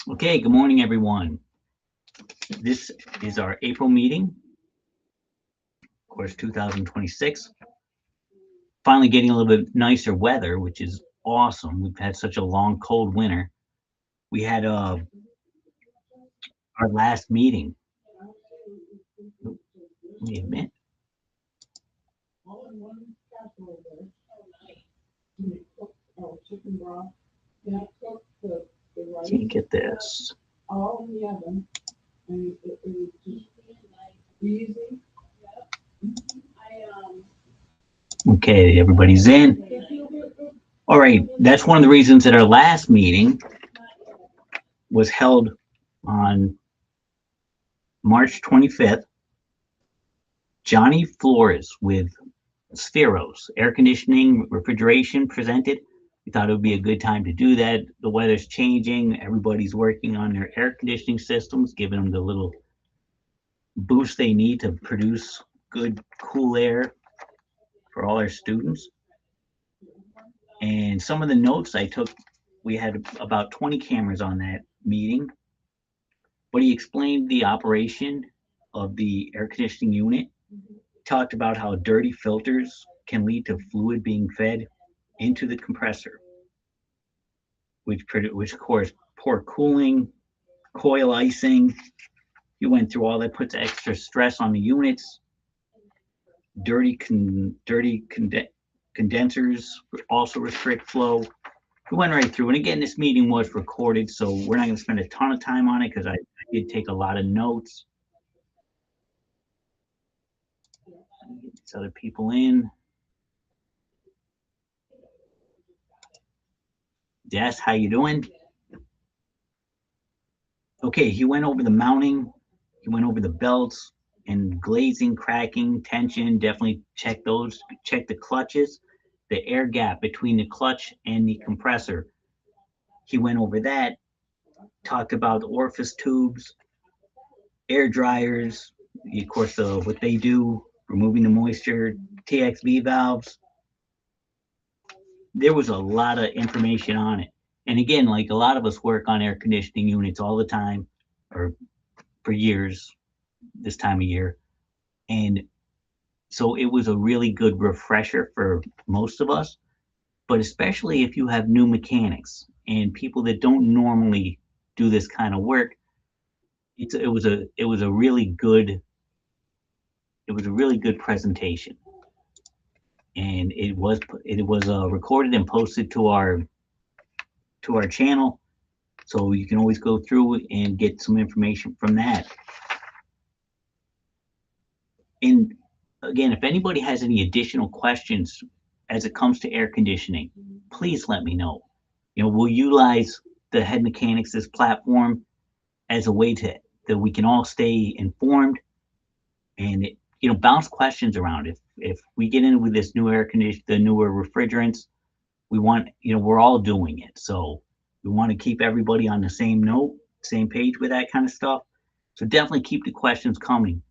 Okay, good morning, everyone. This is our April meeting, of course, 2026. Finally getting a little bit nicer weather, which is awesome. We've had such a long, cold winter. We had our last meeting. Wait a minute. Can't get this. Okay, everybody's in. All right, that's one of the reasons that our last meeting was held on March 25th. Johnny Flores with Spheros, air conditioning, refrigeration presented. We thought it would be a good time to do that. The weather's changing. Everybody's working on their air conditioning systems, giving them the little boost they need to produce good, cool air for all our students. And some of the notes I took, we had about 20 cameras on that meeting, but he explained the operation of the air conditioning unit, talked about how dirty filters can lead to fluid being fed into the compressor, which of course poor cooling, coil icing. You went through all that, puts extra stress on the units. Dirty condensers also restrict flow. We went right through, and again, this meeting was recorded, so we're not going to spend a ton of time on it because I did take a lot of notes. Get these other people in. Jess, how you doing? Okay, he went over the mounting, he went over the belts and glazing, cracking, tension. Definitely check those. Check the clutches, the air gap between the clutch and the compressor. He went over that, talked about the orifice tubes, air dryers, of course, what they do, removing the moisture, TXV valves. There was a lot of information on it. And again, like a lot of us work on air conditioning units all the time, or for years, this time of year. And so it was a really good refresher for most of us, but especially if you have new mechanics and people that don't normally do this kind of work. It was a really good presentation, and it was recorded and posted to our channel, so you can always go through and get some information from that. And again, if anybody has any additional questions as it comes to air conditioning, please let me know. We'll utilize the Head Mechanics, this platform, as a way that we can all stay informed and bounce questions around. If we get in with this new air condition, the newer refrigerants, we want, we're all doing it. So we want to keep everybody on the same note, same page with that kind of stuff. So definitely keep the questions coming.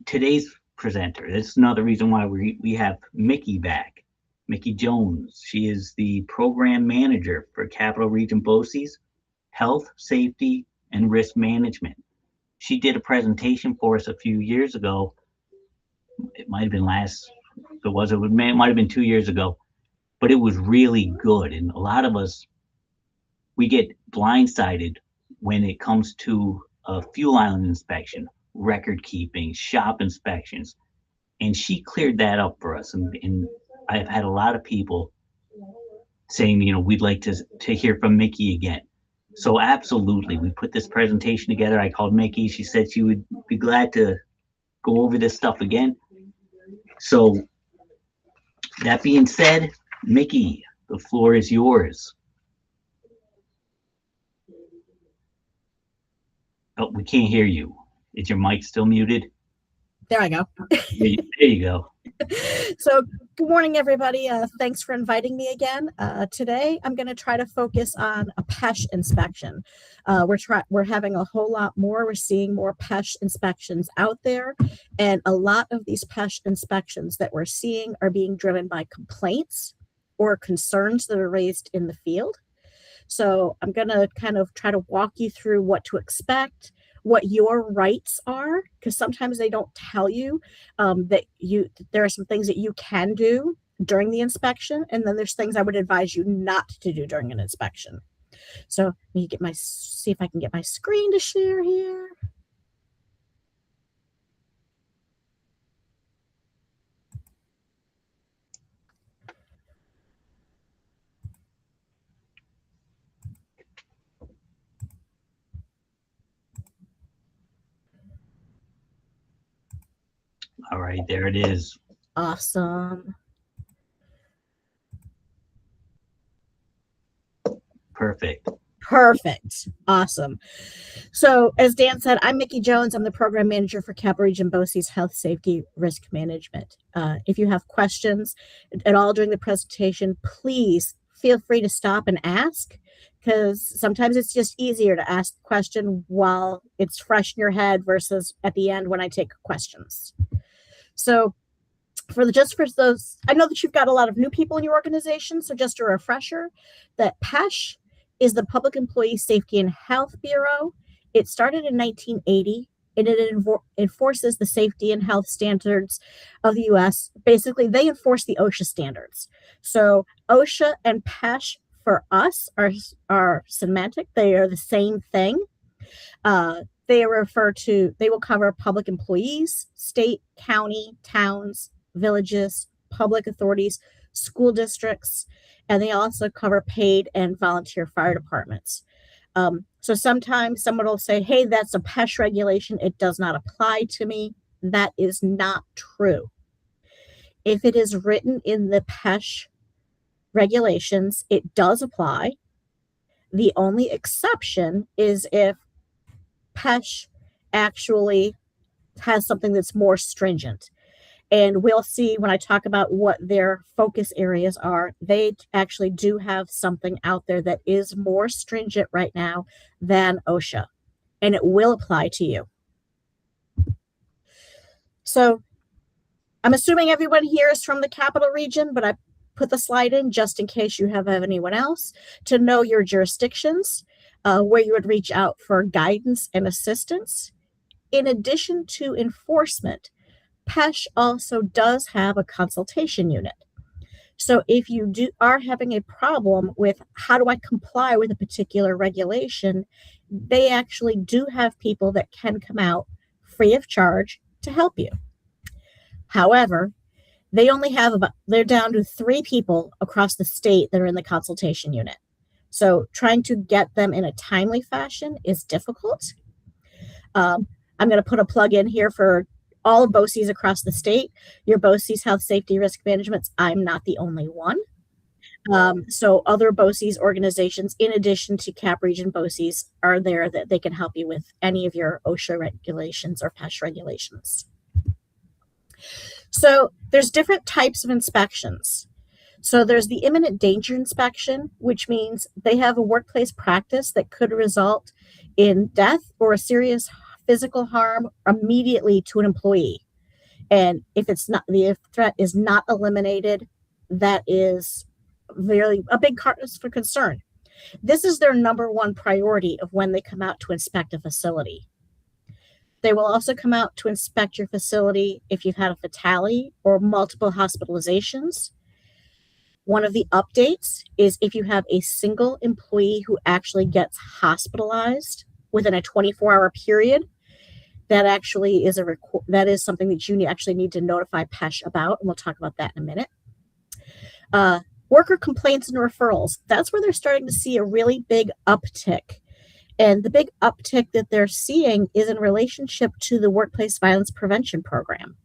Today's presenter, that's another reason why we have Micki back. Micki Jones. She is the program manager for Capital Region BOCES, Health, Safety, and Risk Management. She did a presentation for us a few years ago. It might have been it might have been 2 years ago, but it was really good. And a lot of us, we get blindsided when it comes to a fuel island inspection, record keeping, shop inspections. And she cleared that up for us. And I've had a lot of people saying, we'd like to hear from Micki again. So absolutely, we put this presentation together. I called Micki. She said she would be glad to go over this stuff again. So that being said, Micki, the floor is yours. Oh, we can't hear you. Is your mic still muted? There I go. There you go. So good morning, everybody. Thanks for inviting me again. Today, I'm going to try to focus on a PESH inspection. We're having a whole lot more. We're seeing more PESH inspections out there. And a lot of these PESH inspections that we're seeing are being driven by complaints or concerns that are raised in the field. So I'm going to kind of try to walk you through what to expect, what your rights are, because sometimes they don't tell you that there are some things that you can do during the inspection, and then there's things I would advise you not to do during an inspection. So let me see if I can get my screen to share here. All right, there it is. Awesome. Perfect. Awesome. So as Dan said, I'm Micki Jones. I'm the program manager for Capital Region BOCES Health Safety Risk Management. If you have questions at all during the presentation, please feel free to stop and ask, because sometimes it's just easier to ask the question while it's fresh in your head versus at the end when I take questions. So for those, I know that you've got a lot of new people in your organization, so just a refresher that PESH is the Public Employee Safety and Health Bureau. It started in 1980, and it enforces the safety and health standards of the U.S. Basically, they enforce the OSHA standards. So OSHA and PESH for us are semantic. They are the same thing. They will cover public employees, state, county, towns, villages, public authorities, school districts, and they also cover paid and volunteer fire departments. So sometimes someone will say, hey, that's a PESH regulation. It does not apply to me. That is not true. If it is written in the PESH regulations, it does apply. The only exception is if PESH actually has something that's more stringent. And we'll see when I talk about what their focus areas are, they actually do have something out there that is more stringent right now than OSHA, and it will apply to you. So I'm assuming everyone here is from the capital region, but I put the slide in just in case you have anyone else to know your jurisdictions, where you would reach out for guidance and assistance. In addition to enforcement, PESH also does have a consultation unit. So if you are having a problem with how do I comply with a particular regulation, they actually do have people that can come out free of charge to help you. However, they're down to 3 people across the state that are in the consultation unit. So trying to get them in a timely fashion is difficult. I'm going to put a plug in here for all of BOCES across the state. Your BOCES Health Safety Risk Management, I'm not the only one. So other BOCES organizations, in addition to Cap Region BOCES, are there that they can help you with any of your OSHA regulations or PESH regulations. So there's different types of inspections. So there's the imminent danger inspection, which means they have a workplace practice that could result in death or a serious physical harm immediately to an employee. And if the threat is not eliminated, that is a big cause for concern. This is their number one priority of when they come out to inspect a facility. They will also come out to inspect your facility if you've had a fatality or multiple hospitalizations. One of the updates is if you have a single employee who actually gets hospitalized within a 24-hour period, that actually is that is something that you actually need to notify PESH about, and we'll talk about that in a minute. Worker complaints and referrals, that's where they're starting to see a really big uptick. And the big uptick that they're seeing is in relationship to the workplace violence prevention program.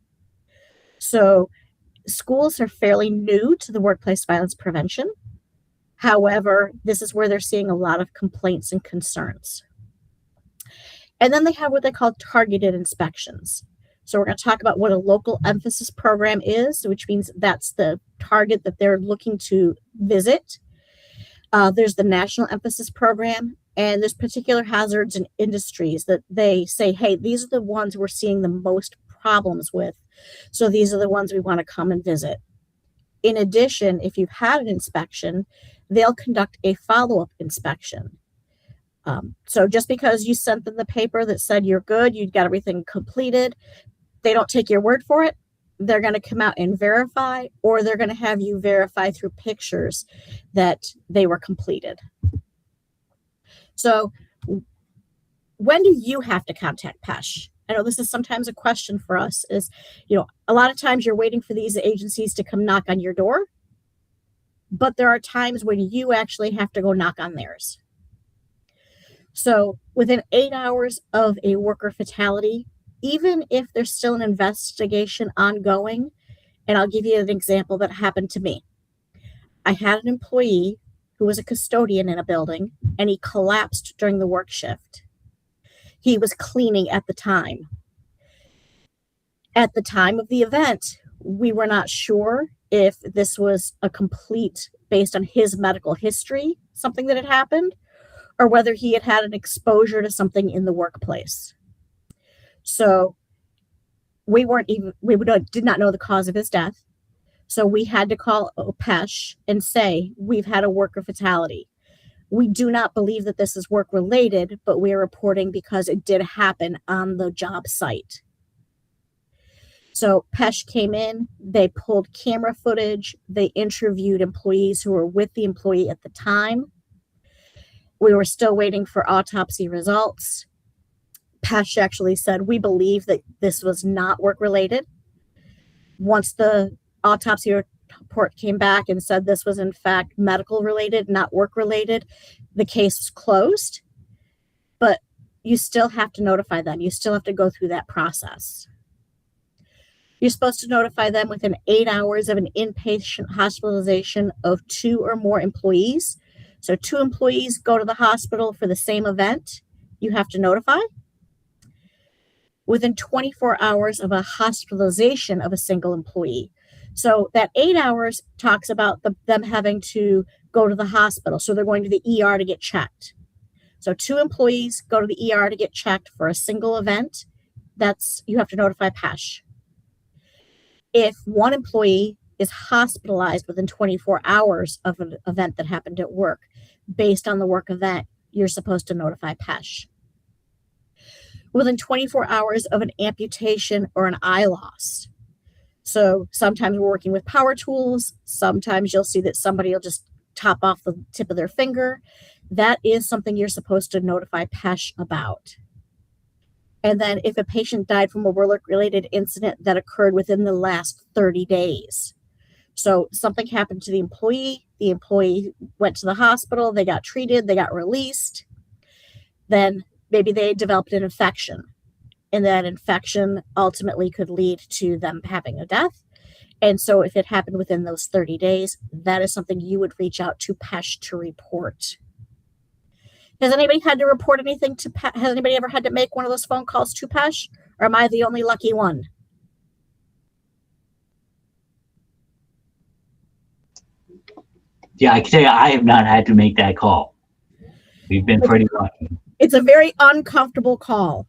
So schools are fairly new to the workplace violence prevention. However, this is where they're seeing a lot of complaints and concerns. And then they have what they call targeted inspections. So we're going to talk about what a local emphasis program is, which means that's the target that they're looking to visit. There's the national emphasis program, and there's particular hazards and industries that they say, hey, these are the ones we're seeing the most problems with. So these are the ones we want to come and visit. In addition, if you've had an inspection, they'll conduct a follow-up inspection. So just because you sent them the paper that said you're good, you've got everything completed, they don't take your word for it. They're going to come out and verify, or they're going to have you verify through pictures that they were completed. So when do you have to contact PESH? I know this is sometimes a question for us is, a lot of times you're waiting for these agencies to come knock on your door, but there are times when you actually have to go knock on theirs. So within 8 hours of a worker fatality, even if there's still an investigation ongoing, and I'll give you an example that happened to me. I had an employee who was a custodian in a building, and he collapsed during the work shift. He was cleaning at the time. At the time of the event, we were not sure if this was a complete, based on his medical history, something that had happened, or whether he had had an exposure to something in the workplace. So we did not know the cause of his death. So we had to call PESH and say, we've had a worker fatality. We do not believe that this is work related, but we are reporting because it did happen on the job site. So PESH came in, they pulled camera footage, they interviewed employees who were with the employee at the time. We were still waiting for autopsy results. PESH actually said, we believe that this was not work-related. Once the autopsy report came back and said this was in fact medical-related, not work-related, the case was closed. But you still have to notify them. You still have to go through that process. You're supposed to notify them within 8 hours of an inpatient hospitalization of 2 or more employees. So 2 employees go to the hospital for the same event, you have to notify. Within 24 hours of a hospitalization of a single employee. So that 8 hours talks about them having to go to the hospital. So they're going to the ER to get checked. So 2 employees go to the ER to get checked for a single event. You have to notify PESH. If 1 employee is hospitalized within 24 hours of an event that happened at work, based on the work event, you're supposed to notify PESH. Within 24 hours of an amputation or an eye loss. So sometimes we're working with power tools. Sometimes you'll see that somebody will just top off the tip of their finger. That is something you're supposed to notify PESH about. And then if a patient died from a work-related incident that occurred within the last 30 days. So something happened to the employee went to the hospital, they got treated, they got released. Then maybe they developed an infection, and that infection ultimately could lead to them having a death. And so if it happened within those 30 days, that is something you would reach out to PESH to report. Has anybody had to report anything to PESH? Has anybody ever had to make one of those phone calls to PESH? Or am I the only lucky one? Yeah, I can tell you, I have not had to make that call. We've been pretty lucky. It's a very uncomfortable call,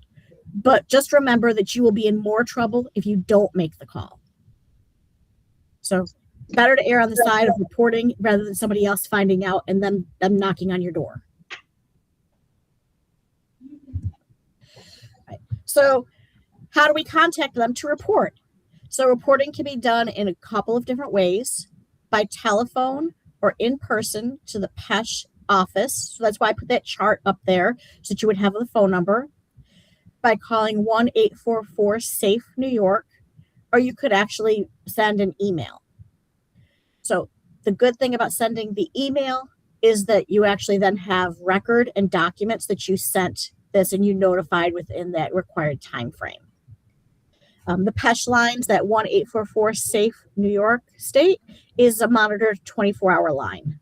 but just remember that you will be in more trouble if you don't make the call. So better to err on the side of reporting rather than somebody else finding out and then them knocking on your door. Right. So how do we contact them to report? So reporting can be done in a couple of different ways, by telephone or in person to the PESH office. So that's why I put that chart up there so that you would have the phone number. By calling 1-844-SAFE-New York, or you could actually send an email. So the good thing about sending the email is that you actually then have record and documents that you sent this and you notified within that required time frame. The PESH lines, that 1-844-SAFE-New York State, is a monitored 24-hour line.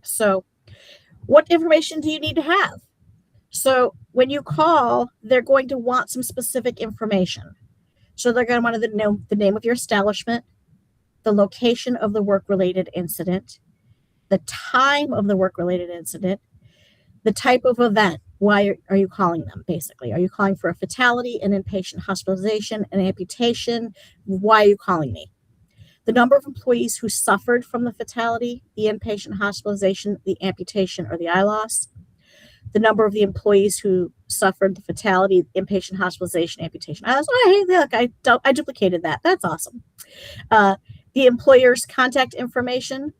So what information do you need to have? So when you call, they're going to want some specific information. So they're going to want to know the name of your establishment, the location of the work-related incident, the time of the work-related incident, the type of event. Why are you calling them, basically? Are you calling for a fatality, an inpatient hospitalization, an amputation? Why are you calling me? the number of employees who suffered from the fatality, the inpatient hospitalization, the amputation, or the eye loss, the number of the employees who suffered the fatality, inpatient hospitalization, amputation. I was, oh, hey, look, I duplicated that. That's awesome. The employer's contact information,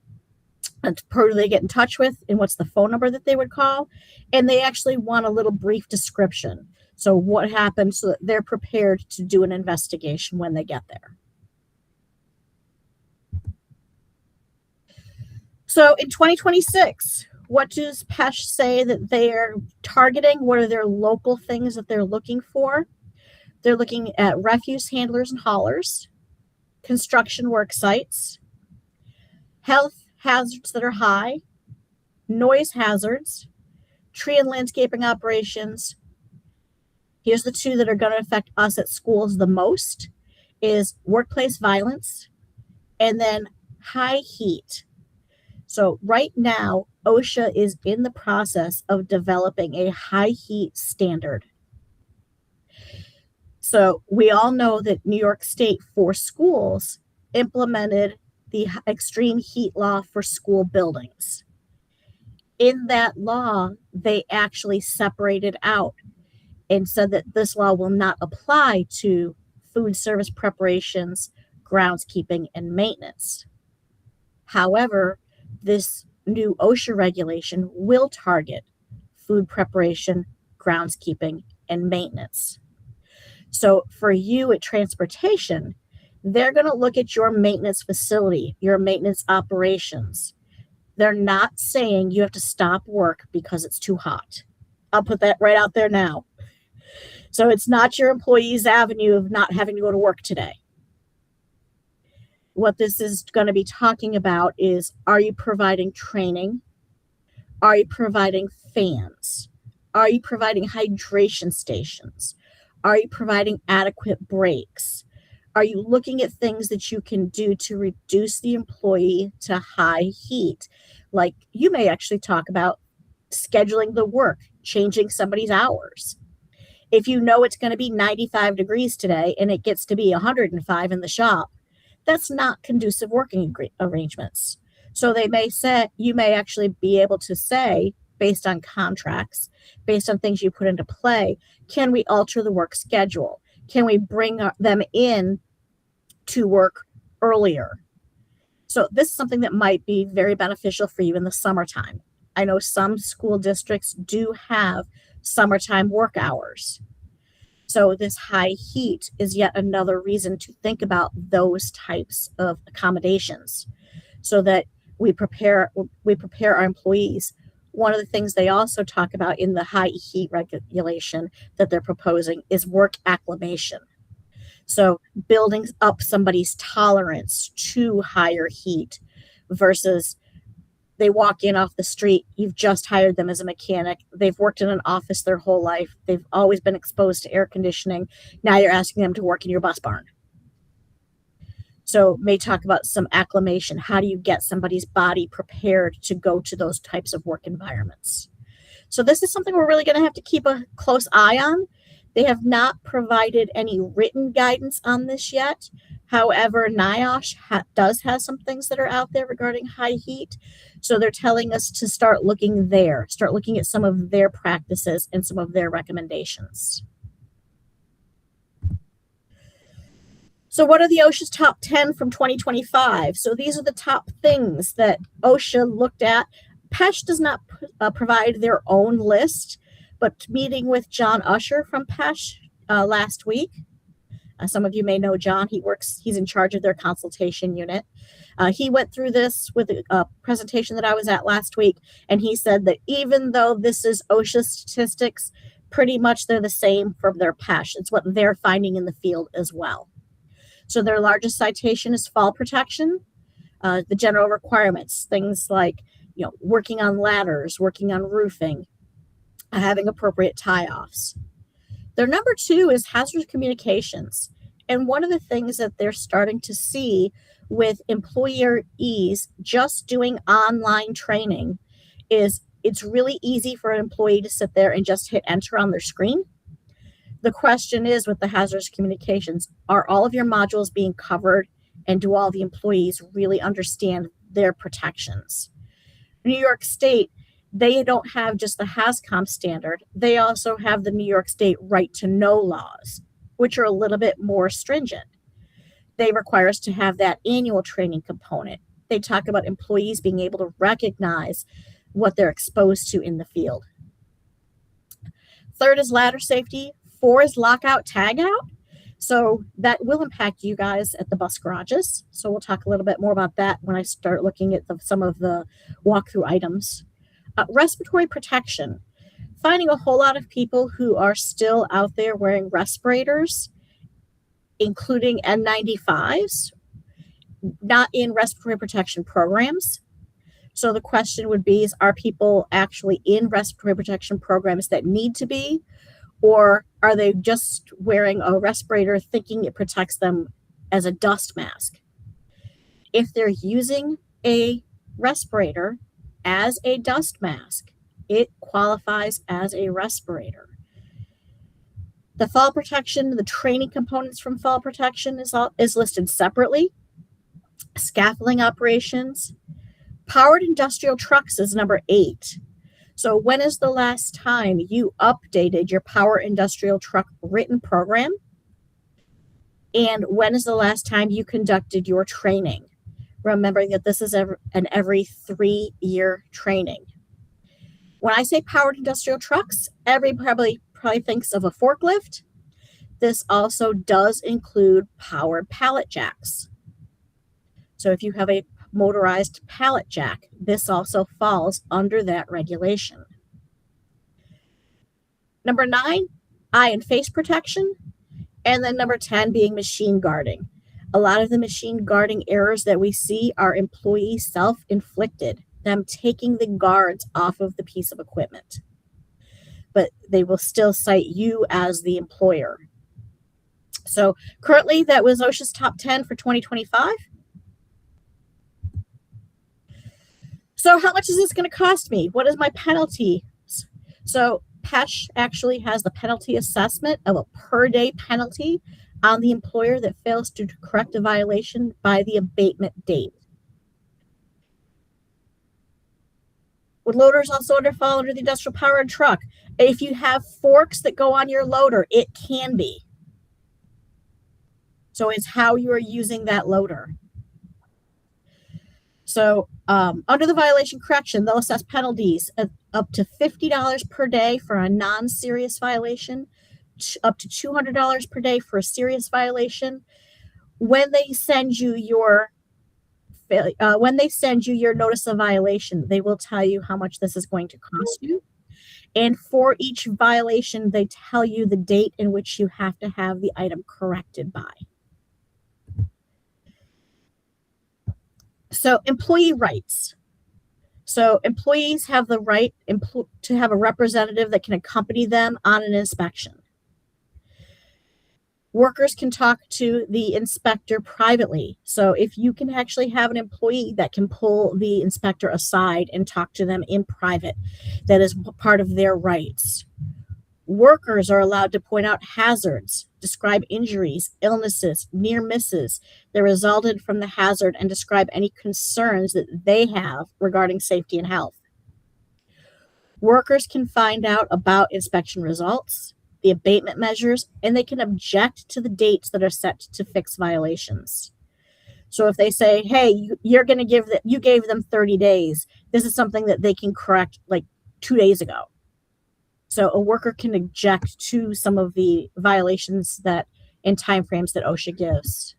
and who do they get in touch with, and what's the phone number that they would call. And they actually want a little brief description. So what happened, so that they're prepared to do an investigation when they get there. So in 2026, what does PESH say that they're targeting? What are their local things that they're looking for? They're looking at refuse handlers and haulers, construction work sites, health hazards that are high, noise hazards, tree and landscaping operations. Here's the two that are going to affect us at schools the most is workplace violence and then high heat. So right now, OSHA is in the process of developing a high heat standard. So we all know that New York State for schools implemented the extreme heat law for school buildings. In that law, they actually separated out and said that this law will not apply to food service preparations, groundskeeping, and maintenance. However, this new OSHA regulation will target food preparation, groundskeeping, and maintenance. So for you at transportation, they're going to look at your maintenance facility, your maintenance operations. They're not saying you have to stop work because it's too hot. I'll put that right out there now. So it's not your employee's avenue of not having to go to work today. What this is going to be talking about is, are you providing training? Are you providing fans? Are you providing hydration stations? Are you providing adequate breaks? Are you looking at things that you can do to reduce the employee to high heat? Like you may actually talk about scheduling the work, changing somebody's hours. If you know it's going to be 95 degrees today and it gets to be 105 in the shop, that's not conducive working arrangements. So they may say, you may actually be able to say, based on contracts, based on things you put into play, can we alter the work schedule? Can we bring them in to work earlier? So this is something that might be very beneficial for you in the summertime. I know some school districts do have summertime work hours. So this high heat is yet another reason to think about those types of accommodations so that we prepare our employees. One of the things they also talk about in the high heat regulation that they're proposing is work acclimation. So building up somebody's tolerance to higher heat versus they walk in off the street, you've just hired them as a mechanic, they've worked in an office their whole life, they've always been exposed to air conditioning, now you're asking them to work in your bus barn. So may talk about some acclimation. How do you get somebody's body prepared to go to those types of work environments? So this is something we're really going to have to keep a close eye on. They have not provided any written guidance on this yet. However, NIOSH does have some things that are out there regarding high heat. So they're telling us to start looking there, start looking at some of their practices and some of their recommendations. So what are the OSHA's top 10 from 2025? So these are the top things that OSHA looked at. PESH does not provide their own list, but meeting with John Usher from PESH last week. Some of you may know John. He's in charge of their consultation unit. He went through this with a presentation that I was at last week, and he said that even though this is OSHA statistics, pretty much they're the same from their PESH. It's what they're finding in the field as well. So their largest citation is fall protection, the general requirements, things like working on ladders, working on roofing, having appropriate tie-offs. Their number 2 is hazardous communications. And one of the things that they're starting to see with employees just doing online training is it's really easy for an employee to sit there and just hit enter on their screen. The question is with the hazardous communications, are all of your modules being covered And do all the employees really understand their protections? New York State, they don't have just the HAZCOM standard. They also have the New York State right to know laws, which are a little bit more stringent. They require us to have that annual training component. They talk about employees being able to recognize what they're exposed to in the field. Third is ladder safety. 4 is lockout tagout. So that will impact you guys at the bus garages. So we'll talk a little bit more about that when I start looking at some of the walkthrough items. Respiratory protection. Finding a whole lot of people who are still out there wearing respirators, including N95s, not in respiratory protection programs. So the question would be, are people actually in respiratory protection programs that need to be? Or are they just wearing a respirator thinking it protects them as a dust mask? If they're using a respirator as a dust mask, it qualifies as a respirator. The fall protection, the training components from fall protection is listed separately. Scaffolding operations. Powered industrial trucks is number 8. So when is the last time you updated your power industrial truck written program? And when is the last time you conducted your training? Remember that this is an every 3-year training. When I say powered industrial trucks, everybody probably thinks of a forklift. This also does include powered pallet jacks. So if you have a motorized pallet jack, this also falls under that regulation. Number 9, eye and face protection. And then number 10 being machine guarding. A lot of the machine guarding errors that we see are employee self-inflicted, them taking the guards off of the piece of equipment. But they will still cite you as the employer. So currently that was OSHA's top 10 for 2025. So how much is this going to cost me? What is my penalty? So PESH actually has the penalty assessment of a per day penalty on the employer that fails to correct a violation by the abatement date. Would loaders also fall under the industrial powered truck? If you have forks that go on your loader, it can be. So it's how you are using that loader. So under the violation correction, they'll assess penalties of up to $50 per day for a non-serious violation, up to $200 per day for a serious violation. When they send you your notice of violation, they will tell you how much this is going to cost you. And for each violation, they tell you the date in which you have to have the item corrected by. So employee rights. So employees have the right to have a representative that can accompany them on an inspection. Workers can talk to the inspector privately. So if you can actually have an employee that can pull the inspector aside and talk to them in private, that is part of their rights. Workers are allowed to point out hazards, describe injuries, illnesses, near misses that resulted from the hazard, and describe any concerns that they have regarding safety and health. Workers can find out about inspection results, the abatement measures, and they can object to the dates that are set to fix violations. So if they say, hey, you gave them 30 days, this is something that they can correct like 2 days ago. So a worker can object to some of the violations that and timeframes that OSHA gives.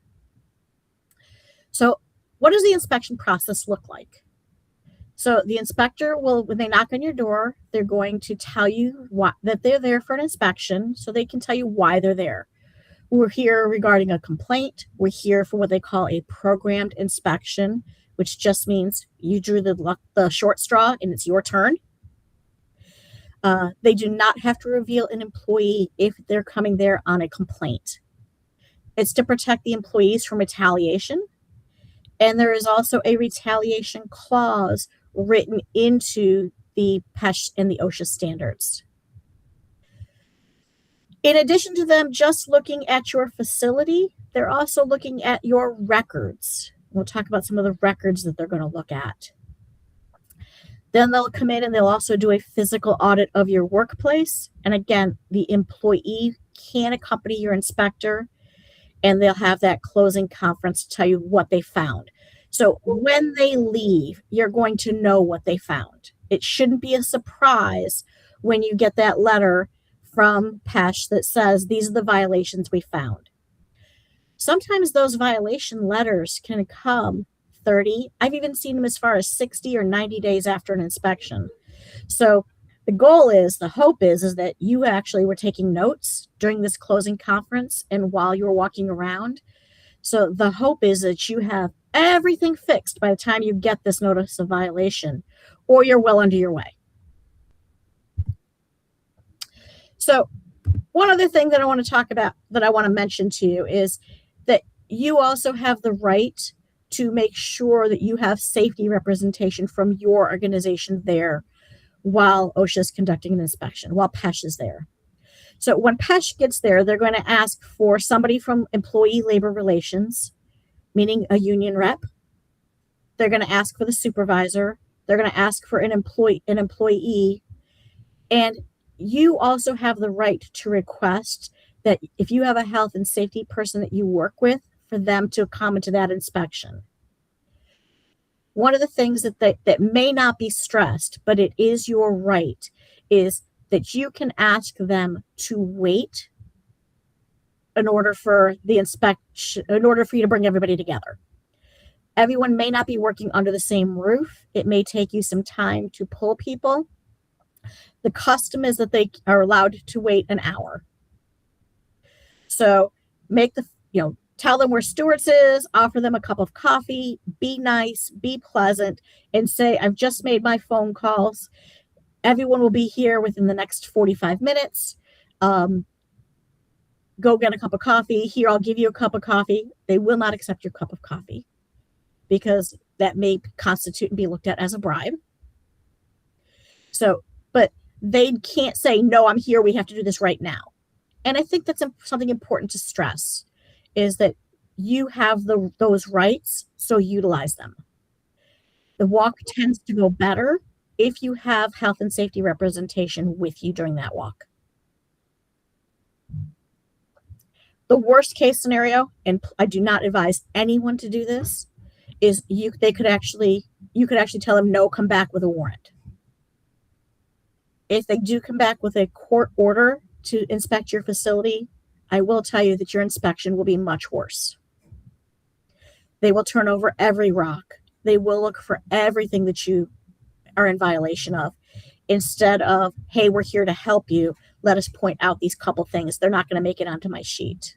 So what does the inspection process look like? So the inspector will, when they knock on your door, they're going to tell you that they're there for an inspection, so they can tell you why they're there. We're here regarding a complaint. We're here for what they call a programmed inspection, which just means you drew the short straw and it's your turn. They do not have to reveal an employee if they're coming there on a complaint. It's to protect the employees from retaliation. And there is also a retaliation clause written into the PESH and the OSHA standards. In addition to them just looking at your facility, They're also looking at your records. We'll talk about some of the records that they're going to look at. Then they'll come in and they'll also do a physical audit of your workplace. And again, the employee can accompany your inspector, and they'll have that closing conference to tell you what they found. So when they leave, you're going to know what they found. It shouldn't be a surprise when you get that letter from PESH that says, these are the violations we found. Sometimes those violation letters can come 30. I've even seen them as far as 60 or 90 days after an inspection. So the goal is, the hope is that you actually were taking notes during this closing conference and while you were walking around. So the hope is that you have everything fixed by the time you get this notice of violation, or you're well under your way. So one other thing that I want to talk about, that I want to mention to you, is that you also have the right to make sure that you have safety representation from your organization there while OSHA is conducting an inspection, while PESH is there. So when PESH gets there, they're going to ask for somebody from Employee Labor Relations, meaning a union rep. They're going to ask for the supervisor. They're going to ask for an employee. And you also have the right to request that if you have a health and safety person that you work with, for them to come into that inspection. One of the things that may not be stressed, but it is your right, is that you can ask them to wait in order for the inspection, in order for you to bring everybody together. Everyone may not be working under the same roof. It may take you some time to pull people. The custom is that they are allowed to wait an hour. So tell them where Stewart's is, offer them a cup of coffee, be nice, be pleasant, and say, I've just made my phone calls. Everyone will be here within the next 45 minutes. Go get a cup of coffee. Here, I'll give you a cup of coffee. They will not accept your cup of coffee because that may constitute and be looked at as a bribe. So, but they can't say, no, I'm here. We have to do this right now. And I think that's something important to stress, is that you have those rights, so utilize them. The walk tends to go better if you have health and safety representation with you during that walk. The worst case scenario, and I do not advise anyone to do this, is you could actually tell them, no, come back with a warrant. If they do come back with a court order to inspect your facility, I will tell you that your inspection will be much worse. They will turn over every rock. They will look for everything that you are in violation of, instead of, hey, we're here to help you. Let us point out these couple things. They're not going to make it onto my sheet.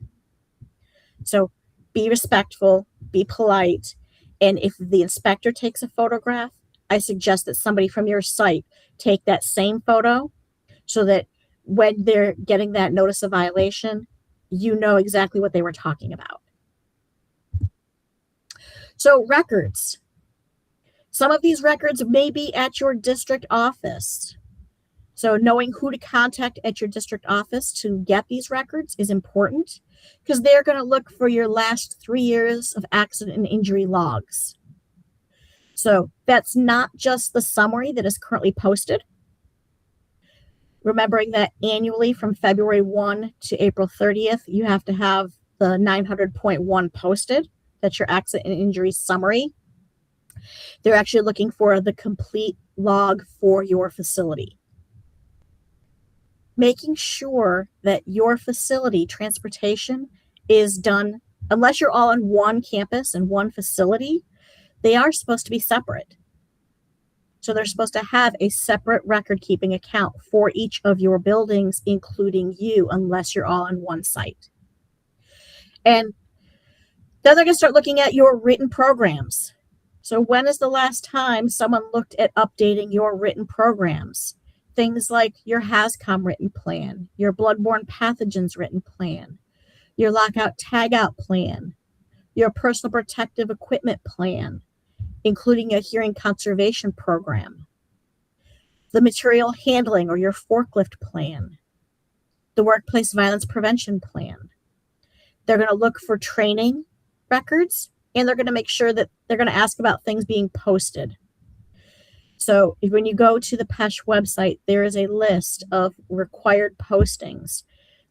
So be respectful, be polite. And if the inspector takes a photograph, I suggest that somebody from your site take that same photo so that when they're getting that notice of violation, you know exactly what they were talking about. So records. Some of these records may be at your district office. So knowing who to contact at your district office to get these records is important, because they're going to look for your last 3 years of accident and injury logs. So that's not just the summary that is currently posted. Remembering that annually from February 1 to April 30th, you have to have the 900.1 posted. That's your accident and injury summary. They're actually looking for the complete log for your facility. Making sure that your facility transportation is done, unless you're all on one campus and one facility, they are supposed to be separate. So they're supposed to have a separate record-keeping account for each of your buildings, including you, unless you're all on one site. And then they're going to start looking at your written programs. So when is the last time someone looked at updating your written programs? Things like your HAZCOM written plan, your bloodborne pathogens written plan, your lockout tagout plan, your personal protective equipment plan, including a hearing conservation program, the material handling or your forklift plan, the workplace violence prevention plan, They're going to look for training records, and they're going to make sure that they're going to ask about things being posted. So when you go to the PESH website, there is a list of required postings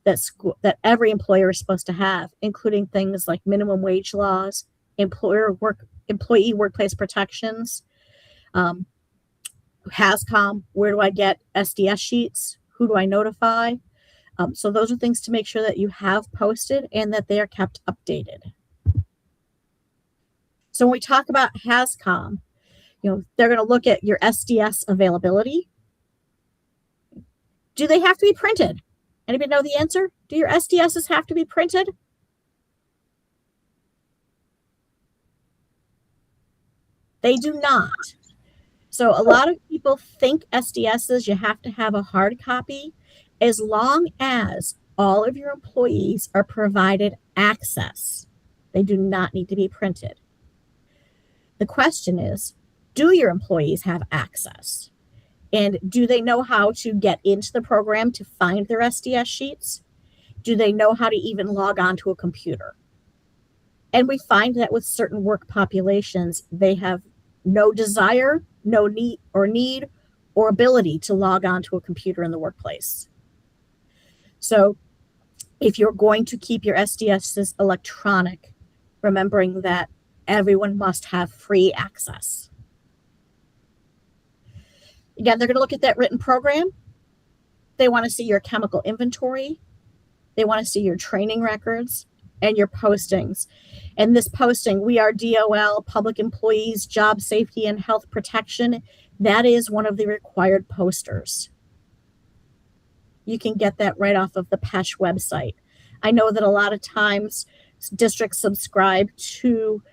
that every employer is supposed to have, including things like minimum wage laws, employee workplace protections, HASCOM, where do I get SDS sheets, who do I notify? So those are things to make sure that you have posted and that they are kept updated. So when we talk about HASCOM, they're going to look at your SDS availability. Do they have to be printed? Anybody know the answer? Do your SDSs have to be printed? They do not. So a lot of people think SDSs, you have to have a hard copy, as long as all of your employees are provided access. They do not need to be printed. The question is, do your employees have access? And do they know how to get into the program to find their SDS sheets? Do they know how to even log on to a computer? And we find that with certain work populations, they have no desire, no need or ability to log on to a computer in the workplace. So if you're going to keep your SDSs electronic, remembering that everyone must have free access. Again, they're going to look at that written program. They want to see your chemical inventory. They want to see your training records and your postings. And this posting, we are DOL, Public Employees, Job Safety and Health Protection. That is one of the required posters. You can get that right off of the PESH website. I know that a lot of times districts subscribe to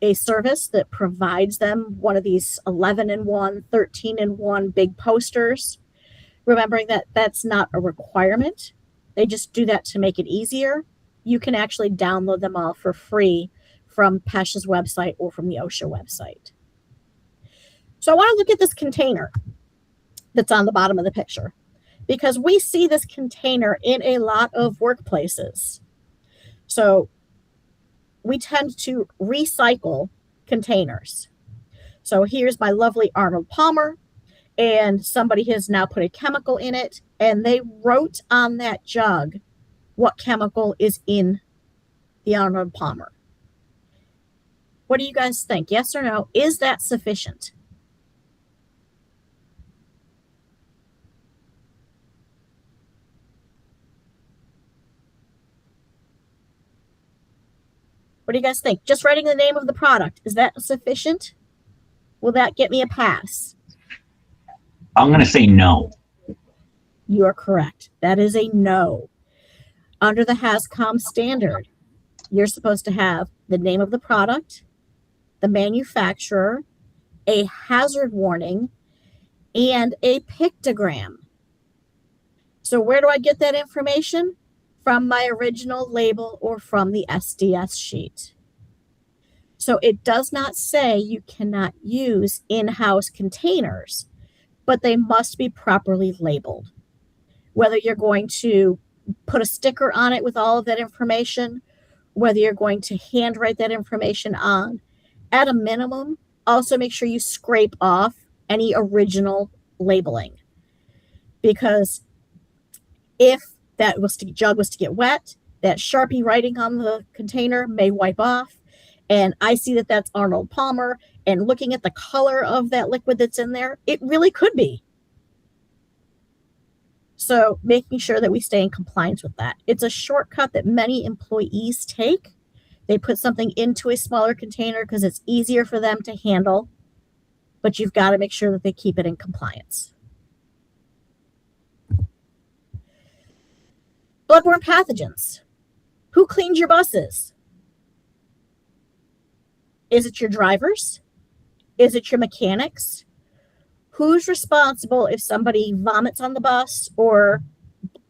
a service that provides them one of these 11-in-1, 13-in-1 big posters. Remembering that that's not a requirement. They just do that to make it easier. You can actually download them all for free from PESH's website or from the OSHA website. So I want to look at this container that's on the bottom of the picture, because we see this container in a lot of workplaces. So we tend to recycle containers. So here's my lovely Arnold Palmer, and somebody has now put a chemical in it, and they wrote on that jug what chemical is in the Arnold Palmer. What do you guys think? Yes or no? Is that sufficient? What do you guys think? Just writing the name of the product, is that sufficient? Will that get me a pass? I'm going to say no. You are correct. That is a no. Under the HASCOM standard, you're supposed to have the name of the product, the manufacturer, a hazard warning, and a pictogram. So where do I get that information? From my original label or from the SDS sheet. So it does not say you cannot use in-house containers, but they must be properly labeled. Whether you're going to put a sticker on it with all of that information, whether you're going to handwrite that information on, at a minimum, also make sure you scrape off any original labeling. Because if that jug was to get wet, that Sharpie writing on the container may wipe off. And I see that that's Arnold Palmer, and looking at the color of that liquid that's in there, it really could be. So making sure that we stay in compliance with that. It's a shortcut that many employees take. They put something into a smaller container because it's easier for them to handle, but you've got to make sure that they keep it in compliance. Bloodborne pathogens. Who cleans your buses? Is it your drivers? Is it your mechanics? Who's responsible if somebody vomits on the bus or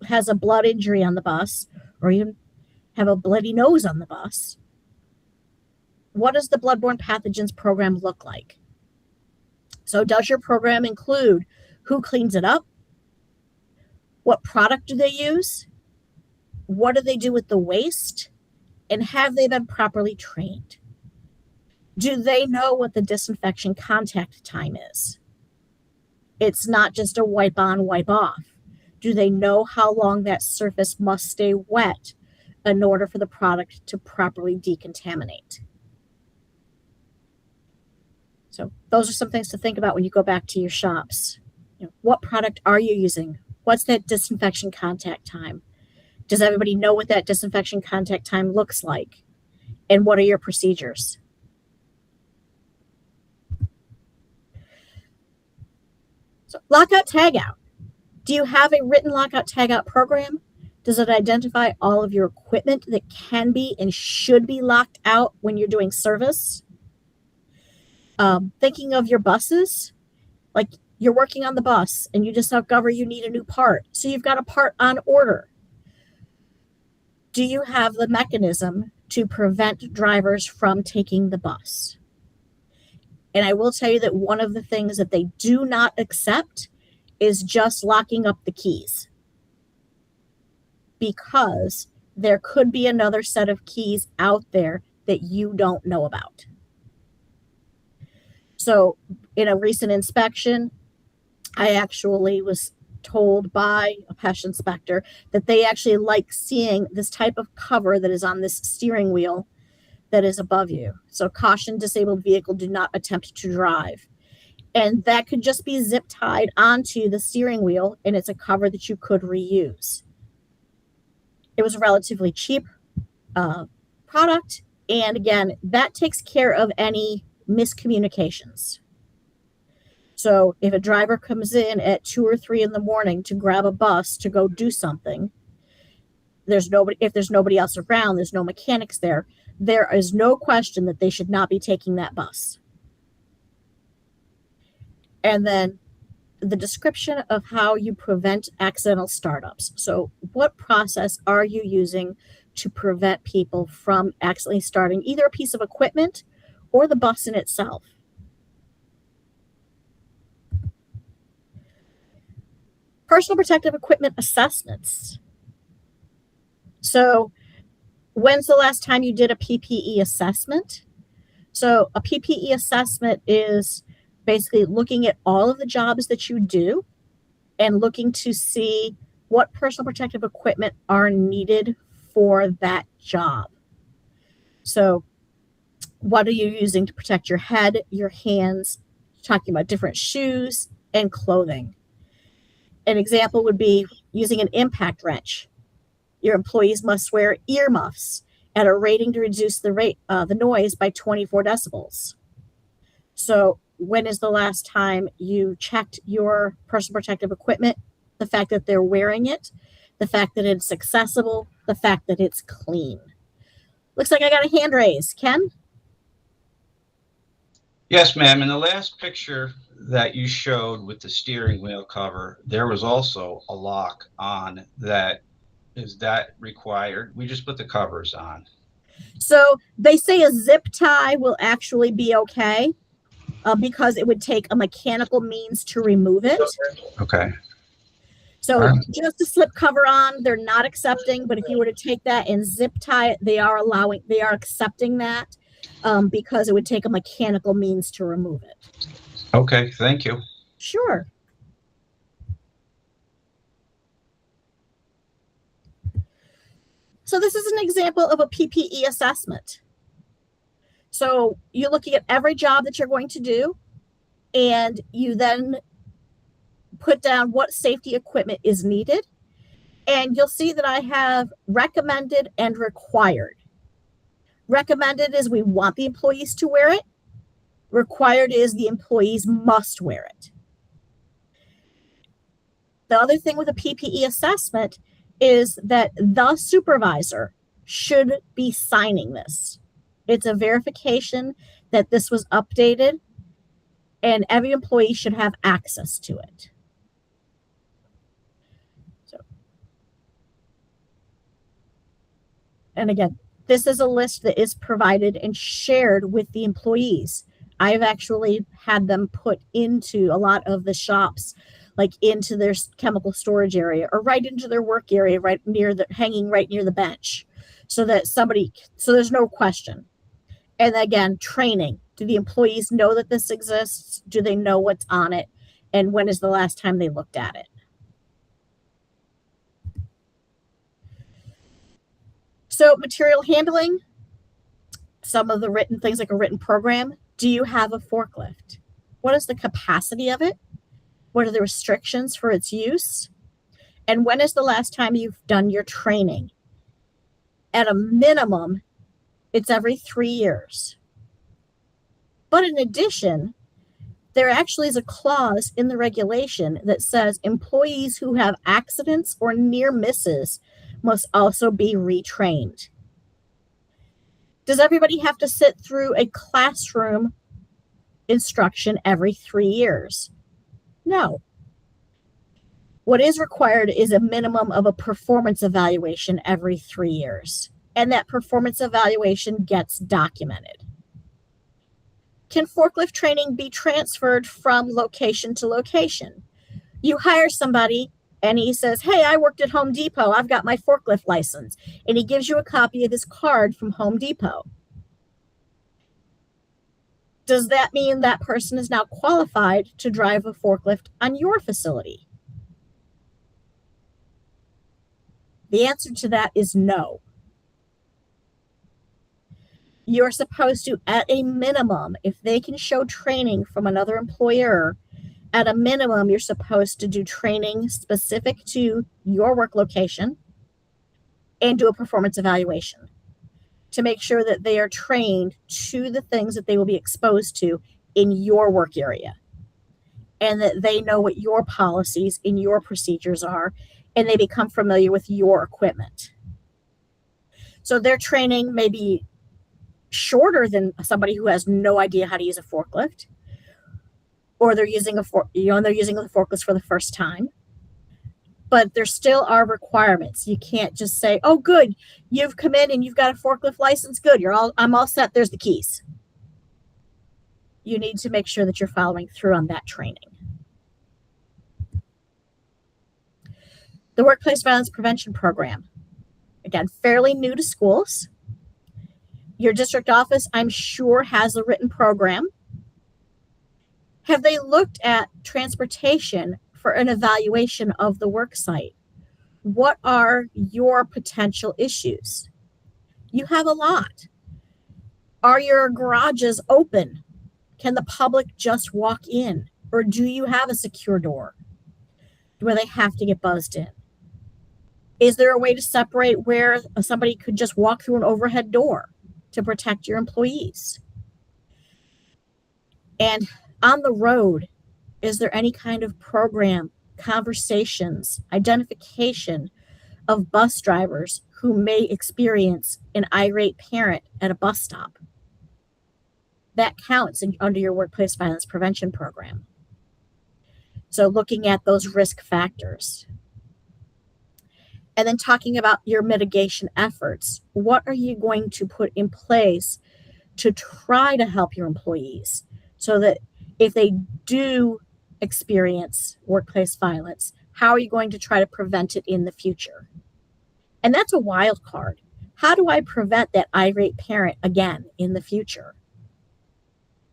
has a blood injury on the bus or even have a bloody nose on the bus? What does the bloodborne pathogens program look like? So does your program include who cleans it up? What product do they use? What do they do with the waste? And have they been properly trained? Do they know what the disinfection contact time is? It's not just a wipe on, wipe off. Do they know how long that surface must stay wet in order for the product to properly decontaminate? So those are some things to think about when you go back to your shops. What product are you using? What's that disinfection contact time? Does everybody know what that disinfection contact time looks like? And what are your procedures? So lockout tagout. Do you have a written lockout tagout program? Does it identify all of your equipment that can be and should be locked out when you're doing service? Thinking of your buses, like you're working on the bus and you just discover you need a new part. So you've got a part on order. Do you have the mechanism to prevent drivers from taking the bus? And I will tell you that one of the things that they do not accept is just locking up the keys, because there could be another set of keys out there that you don't know about. So in a recent inspection, I actually was told by a PESH inspector that they actually like seeing this type of cover that is on this steering wheel that is above you. So caution, disabled vehicle, do not attempt to drive. And that could just be zip tied onto the steering wheel, and it's a cover that you could reuse. It was a relatively cheap product. And again, that takes care of any miscommunications. So if a driver comes in at 2 or 3 in the morning to grab a bus to go do something, if there's nobody else around, there's no mechanics there, there is no question that they should not be taking that bus. And then the description of how you prevent accidental startups. So what process are you using to prevent people from accidentally starting either a piece of equipment or the bus in itself? Personal protective equipment assessments. So when's the last time you did a PPE assessment? So a PPE assessment is basically looking at all of the jobs that you do and looking to see what personal protective equipment are needed for that job. So what are you using to protect your head, your hands, talking about different shoes and clothing. An example would be using an impact wrench. Your employees must wear earmuffs at a rating to reduce the noise by 24 decibels. So when is the last time you checked your personal protective equipment? The fact that they're wearing it, the fact that it's accessible, the fact that it's clean. Looks like I got a hand raise. Ken? Yes, ma'am. In the last picture that you showed with the steering wheel cover, there was also a lock on that. Is that required? We just put the covers on. So they say a zip tie will actually be okay because it would take a mechanical means to remove it. Okay. So just a slip cover on, they're not accepting. But if you were to take that and zip tie it, they are accepting that because it would take a mechanical means to remove it. Okay. Thank you. Sure. So this is an example of a PPE assessment. So you're looking at every job that you're going to do, and you then put down what safety equipment is needed. And you'll see that I have recommended and required. Recommended is we want the employees to wear it. Required is the employees must wear it. The other thing with a PPE assessment is that the supervisor should be signing this. It's a verification that this was updated, and every employee should have access to it. And again, this is a list that is provided and shared with the employees. I've actually had them put into a lot of the shops like into their chemical storage area or right into their work area, hanging right near the bench, so there's no question. And again, training. Do the employees know that this exists? Do they know what's on it? And when is the last time they looked at it? So material handling, some of the written things like a written program. Do you have a forklift? What is the capacity of it? What are the restrictions for its use? And when is the last time you've done your training? At a minimum, it's every 3 years. But in addition, there actually is a clause in the regulation that says employees who have accidents or near misses must also be retrained. Does everybody have to sit through a classroom instruction every 3 years? No. What is required is a minimum of a performance evaluation every 3 years. And that performance evaluation gets documented. Can forklift training be transferred from location to location? You hire somebody and he says, hey, I worked at Home Depot. I've got my forklift license. And he gives you a copy of his card from Home Depot. Does that mean that person is now qualified to drive a forklift on your facility? The answer to that is no. You're supposed to, at a minimum, if they can show training from another employer, at a minimum, you're supposed to do training specific to your work location and do a performance evaluation to make sure that they are trained to the things that they will be exposed to in your work area and that they know what your policies and your procedures are and they become familiar with your equipment. So their training may be shorter than somebody who has no idea how to use a forklift, or they're using the forklift for the first time. But there still are requirements. You can't just say, "Oh, good, you've come in and you've got a forklift license. Good, I'm all set. There's the keys." You need to make sure that you're following through on that training. The Workplace Violence Prevention Program, again, fairly new to schools. Your district office, I'm sure, has a written program. Have they looked at transportation for an evaluation of the work site? What are your potential issues? You have a lot. Are your garages open? Can the public just walk in? Or do you have a secure door where they have to get buzzed in? Is there a way to separate where somebody could just walk through an overhead door to protect your employees? And on the road, is there any kind of program, conversations, identification of bus drivers who may experience an irate parent at a bus stop? That counts under your workplace violence prevention program. So looking at those risk factors. And then talking about your mitigation efforts. What are you going to put in place to try to help your employees so that if they do experience workplace violence, how are you going to try to prevent it in the future? And that's a wild card. How do I prevent that irate parent again in the future?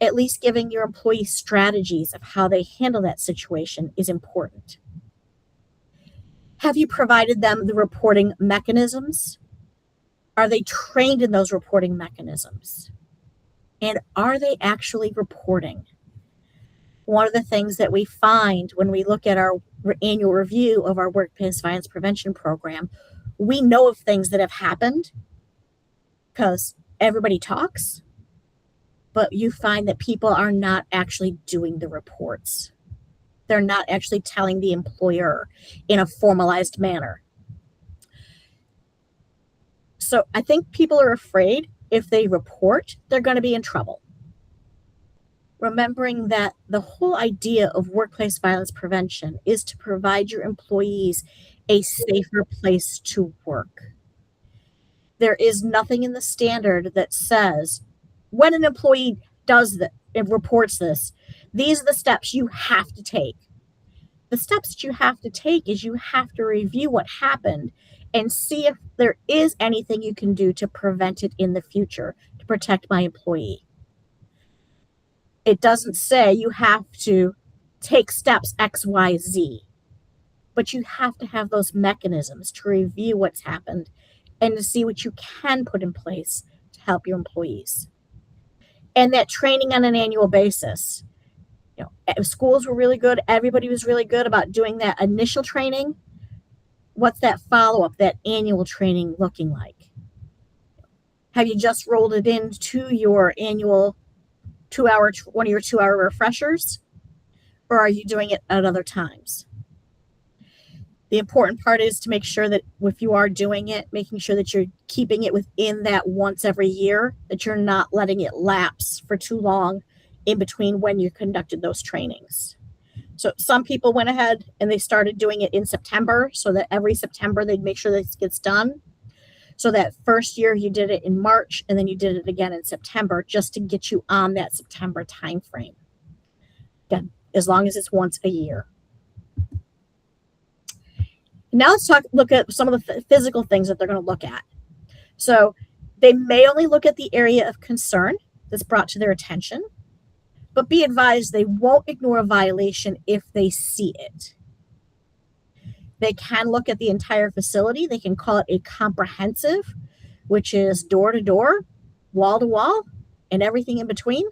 At least giving your employees strategies of how they handle that situation is important. Have you provided them the reporting mechanisms? Are they trained in those reporting mechanisms? And are they actually reporting? One of the things that we find when we look at our annual review of our workplace violence prevention program, we know of things that have happened because everybody talks, but you find that people are not actually doing the reports. They're not actually telling the employer in a formalized manner. So I think people are afraid if they report, they're going to be in trouble. Remembering that the whole idea of workplace violence prevention is to provide your employees a safer place to work. There is nothing in the standard that says when an employee does that and reports this, these are the steps you have to take. the steps that you have to take is you have to review what happened and see if there is anything you can do to prevent it in the future to protect my employee. It doesn't say you have to take steps X, Y, Z, but you have to have those mechanisms to review what's happened and to see what you can put in place to help your employees. And that training on an annual basis. You know, schools were really good. Everybody was really good about doing that initial training. What's that follow-up, that annual training looking like? Have you just rolled it into your annual one of your 2-hour refreshers? Or are you doing it at other times? The important part is to make sure that if you are doing it, making sure that you're keeping it within that once every year, that you're not letting it lapse for too long in between when you conducted those trainings. So some people went ahead and they started doing it in September so that every September they'd make sure this gets done. So that first year you did it in March and then you did it again in September just to get you on that September timeframe. Again, as long as it's once a year. Now let's look at some of the physical things that they're going to look at. So they may only look at the area of concern that's brought to their attention, but be advised they won't ignore a violation if they see it. They can look at the entire facility. They can call it a comprehensive, which is door to door, wall to wall, and everything in between.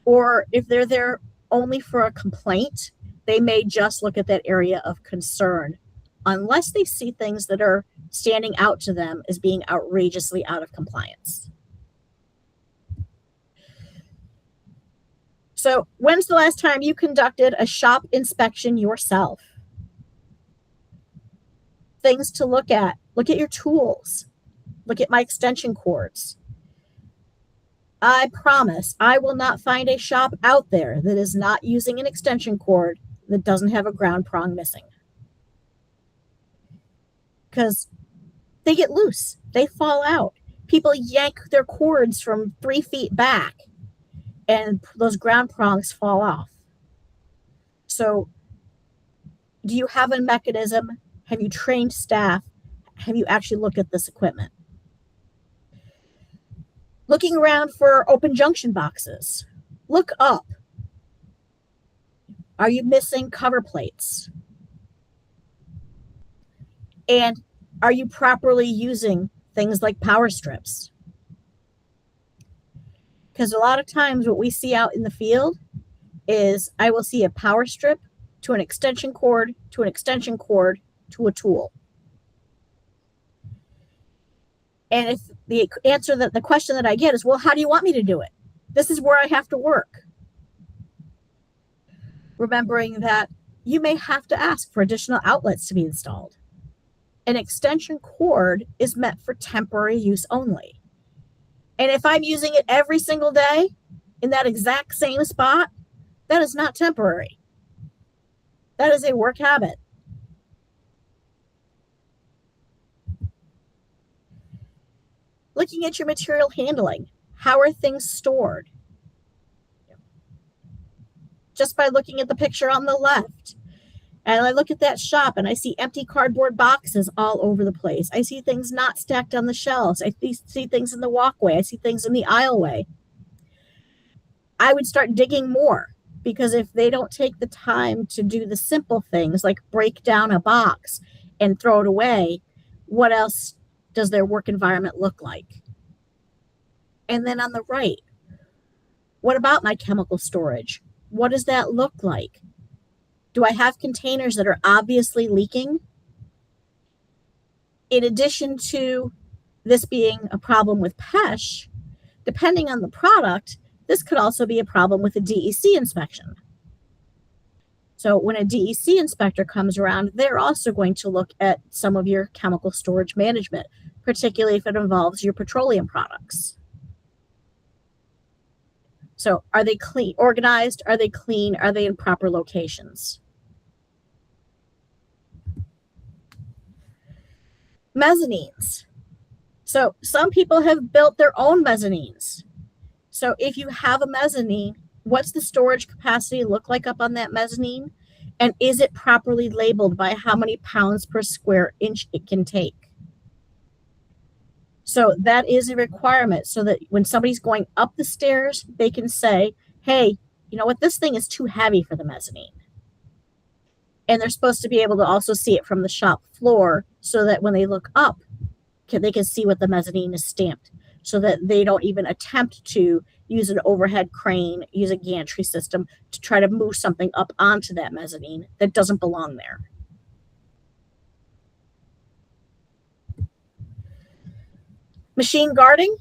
Or if they're there only for a complaint, they may just look at that area of concern, unless they see things that are standing out to them as being outrageously out of compliance. So when's the last time you conducted a shop inspection yourself? Things to look at your tools, look at my extension cords. I promise I will not find a shop out there that is not using an extension cord that doesn't have a ground prong missing. Because they get loose, they fall out. People yank their cords from 3 feet back and those ground prongs fall off. So do you have a mechanism? Have you trained staff? Have you actually looked at this equipment? Looking around for open junction boxes. Look up. Are you missing cover plates? And are you properly using things like power strips? Because a lot of times what we see out in the field is I will see a power strip to an extension cord, to an extension cord, to a tool. And if the answer that the question that I get is, well, how do you want me to do it? This is where I have to work. Remembering that you may have to ask for additional outlets to be installed. An extension cord is meant for temporary use only. And if I'm using it every single day in that exact same spot, that is not temporary. That is a work habit. Looking at your material handling. How are things stored? Just by looking at the picture on the left. And I look at that shop and I see empty cardboard boxes all over the place. I see things not stacked on the shelves. I see things in the walkway. I see things in the aisleway. I would start digging more, because if they don't take the time to do the simple things like break down a box and throw it away, what else does their work environment look like? And then on the right, what about my chemical storage? What does that look like? Do I have containers that are obviously leaking? In addition to this being a problem with PESH, depending on the product, this could also be a problem with a DEC inspection. So when a DEC inspector comes around, they're also going to look at some of your chemical storage management, particularly if it involves your petroleum products. So are they clean, organized? Are they clean? Are they in proper locations? Mezzanines. So some people have built their own mezzanines. So if you have a mezzanine, what's the storage capacity look like up on that mezzanine? And is it properly labeled by how many pounds per square inch it can take? So that is a requirement, so that when somebody's going up the stairs, they can say, hey, you know what, this thing is too heavy for the mezzanine. And they're supposed to be able to also see it from the shop floor, so that when they look up, they can see what the mezzanine is stamped, so that they don't even attempt to use an overhead crane, use a gantry system to try to move something up onto that mezzanine that doesn't belong there. Machine guarding.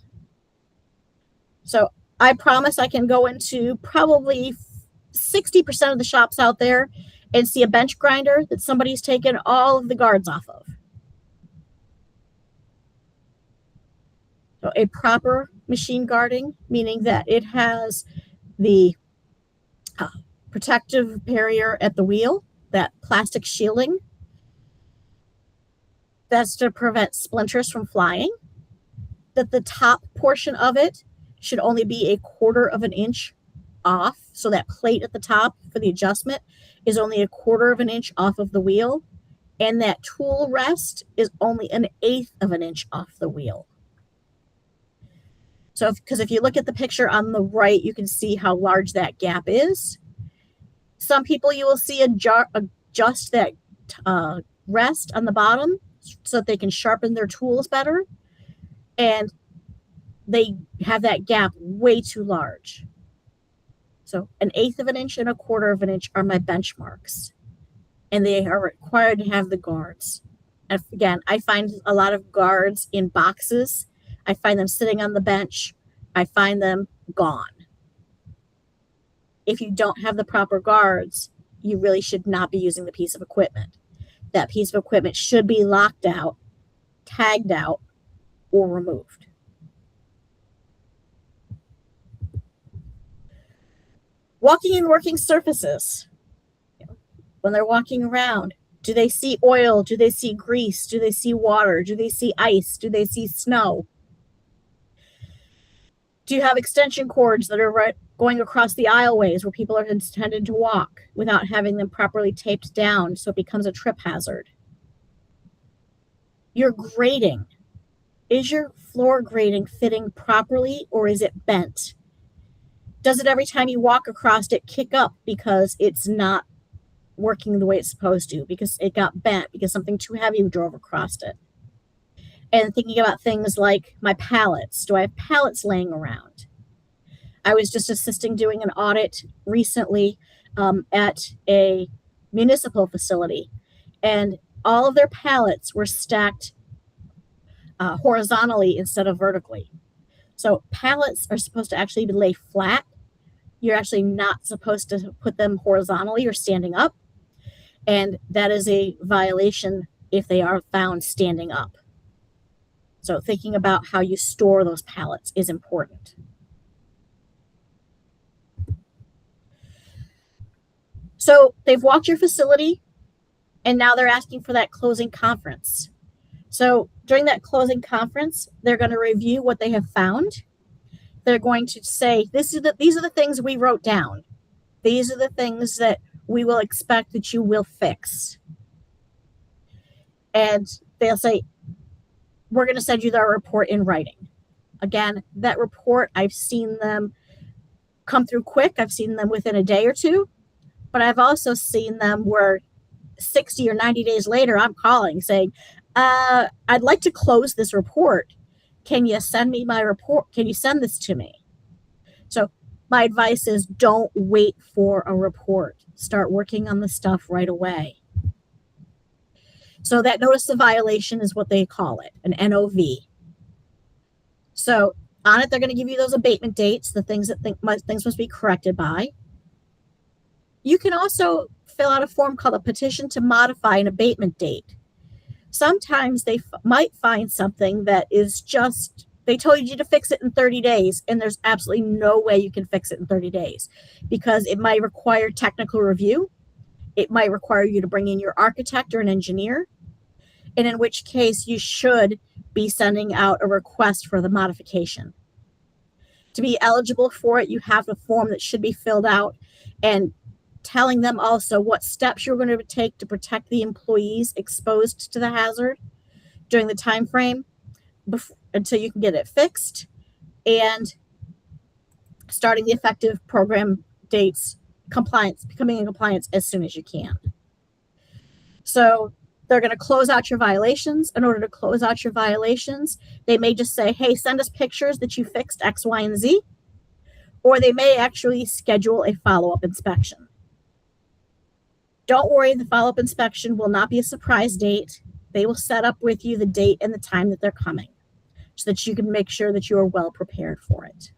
So I promise I can go into probably 60% of the shops out there and see a bench grinder that somebody's taken all of the guards off of. So a proper machine guarding, meaning that it has the protective barrier at the wheel, that plastic shielding. That's to prevent splinters from flying. That the top portion of it should only be 1/4 of an inch off. So that plate at the top for the adjustment is only 1/4 of an inch off of the wheel. And that tool rest is only 1/8 of an inch off the wheel. So, because if you look at the picture on the right, you can see how large that gap is. Some people you will see adjust that rest on the bottom so that they can sharpen their tools better. And they have that gap way too large. So 1/8 of an inch and 1/4 of an inch are my benchmarks. And they are required to have the guards. And again, I find a lot of guards in boxes. I find them sitting on the bench. I find them gone. If you don't have the proper guards, you really should not be using the piece of equipment. That piece of equipment should be locked out, tagged out, or removed. Walking and working surfaces. When they're walking around, do they see oil? Do they see grease? Do they see water? Do they see ice? Do they see snow? Do you have extension cords that are going across the aisleways where people are intended to walk without having them properly taped down so it becomes a trip hazard? Your grating. Is your floor grating fitting properly, or is it bent? Does it, every time you walk across it, kick up because it's not working the way it's supposed to, because it got bent, because something too heavy drove across it? And thinking about things like my pallets. Do I have pallets laying around? I was just assisting doing an audit recently at a municipal facility, and all of their pallets were stacked horizontally instead of vertically. So pallets are supposed to actually lay flat. You're actually not supposed to put them horizontally or standing up. And that is a violation if they are found standing up. So thinking about how you store those pallets is important. So they've walked your facility, and now they're asking for that closing conference. So during that closing conference, they're going to review what they have found. They're going to say, these are the things we wrote down. These are the things that we will expect that you will fix. And they'll say, we're going to send you our report in writing. Again, that report, I've seen them come through quick. I've seen them within a day or two. But I've also seen them where 60 or 90 days later, I'm calling saying, I'd like to close this report. Can you send me my report? Can you send this to me? So my advice is, don't wait for a report. Start working on the stuff right away. So that notice of violation is what they call it, an NOV. So on it, they're going to give you those abatement dates, the things that things must be corrected by. You can also fill out a form called a petition to modify an abatement date. Sometimes they might find something that is just, they told you to fix it in 30 days, and there's absolutely no way you can fix it in 30 days because it might require technical review. It might require you to bring in your architect or an engineer, and in which case you should be sending out a request for the modification. To be eligible for it, you have a form that should be filled out and telling them also what steps you're going to take to protect the employees exposed to the hazard during the time frame until you can get it fixed, and starting the effective program dates, becoming in compliance as soon as you can. So they're going to close out your violations. In order to close out your violations, they may just say, hey, send us pictures that you fixed X, Y, and Z, or they may actually schedule a follow-up inspection. Don't worry, the follow-up inspection will not be a surprise date. They will set up with you the date and the time that they're coming so that you can make sure that you are well prepared for it.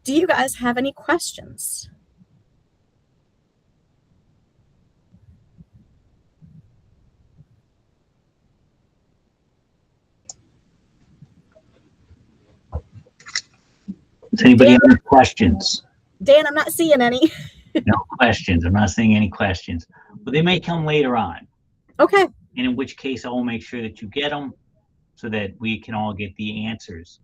Do you guys have any questions? Does anybody have any questions? Dan, I'm not seeing any. No questions. I'm not seeing any questions. But they may come later on. Okay. And in which case, I will make sure that you get them so that we can all get the answers.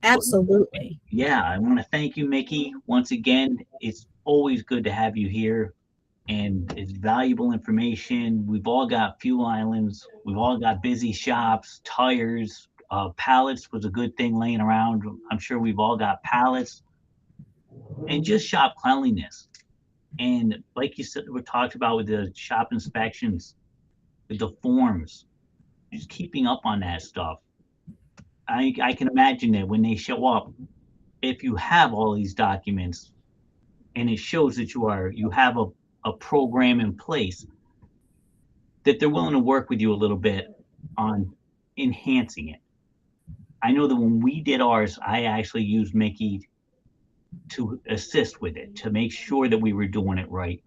Absolutely. Yeah, I want to thank you, Micki. Once again, it's always good to have you here, and it's valuable information. We've all got fuel islands. We've all got busy shops, tires, pallets was a good thing laying around. I'm sure we've all got pallets. And just shop cleanliness. And like you said, we talked about with the shop inspections, with the forms, just keeping up on that stuff. I can imagine that when they show up, if you have all these documents and it shows that you have a program in place, that they're willing to work with you a little bit on enhancing it. I know that when we did ours, I actually used Micki to assist with it, to make sure that we were doing it right.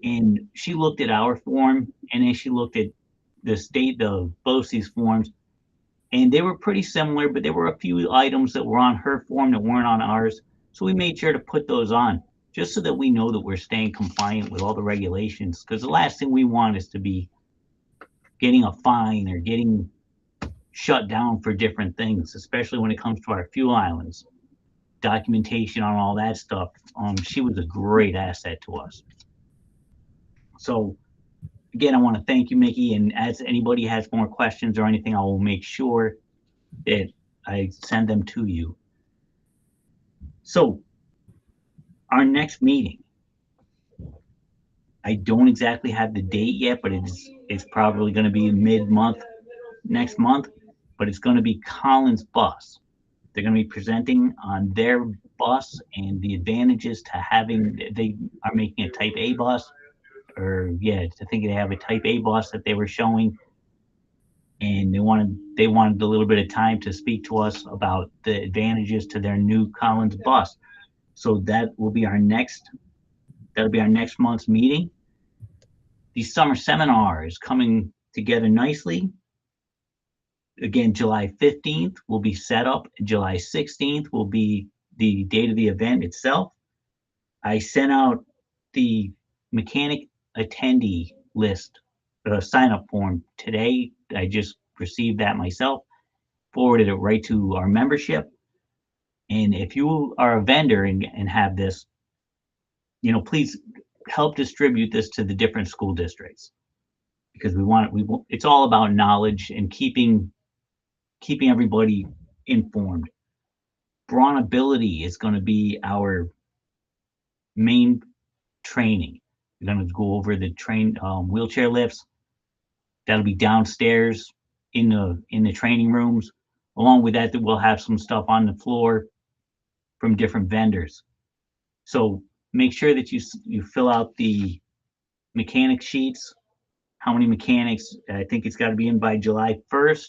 And she looked at our form, and then she looked at the BOCES forms, and they were pretty similar, but there were a few items that were on her form that weren't on ours. So we made sure to put those on, just so that we know that we're staying compliant with all the regulations. Because the last thing we want is to be getting a fine or getting shut down for different things, especially when it comes to our fuel islands. Documentation on all that stuff. She was a great asset to us. So again, I want to thank you, Micki. And as anybody has more questions or anything, I will make sure that I send them to you. So our next meeting, I don't exactly have the date yet, but it's probably going to be mid-month next month, but it's going to be Collins Bus. They're going to be presenting on their bus and the advantages to having, they are making a type A bus, or yeah, I think they have a type A bus that they were showing. And they wanted a little bit of time to speak to us about the advantages to their new Collins bus. So that'll be our next month's meeting. The summer seminar is coming together nicely. Again, July 15th will be set up. July 16th will be the date of the event itself. I sent out the mechanic attendee list, sign up form today. I just received that myself, forwarded it right to our membership. And if you are a vendor and have this, please help distribute this to the different school districts, because it's all about knowledge and keeping everybody informed. Brawnability is going to be our main training. We're going to go over the wheelchair lifts. That'll be downstairs in the training rooms. Along with that, we'll have some stuff on the floor from different vendors. So make sure that you fill out the mechanic sheets. How many mechanics? I think it's got to be in by July 1st.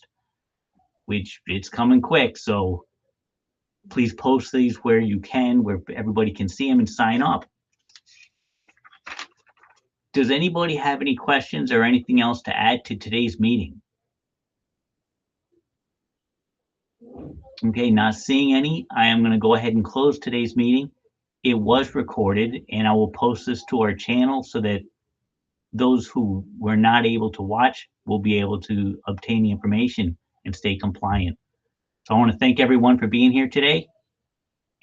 Which it's coming quick, so please post these where you can, where everybody can see them and sign up. Does anybody have any questions or anything else to add to today's meeting? Okay, not seeing any. I am going to go ahead and close today's meeting. It was recorded, and I will post this to our channel so that those who were not able to watch will be able to obtain the information and stay compliant. So I want to thank everyone for being here today.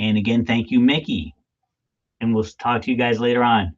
And again, thank you, Micki. And we'll talk to you guys later on.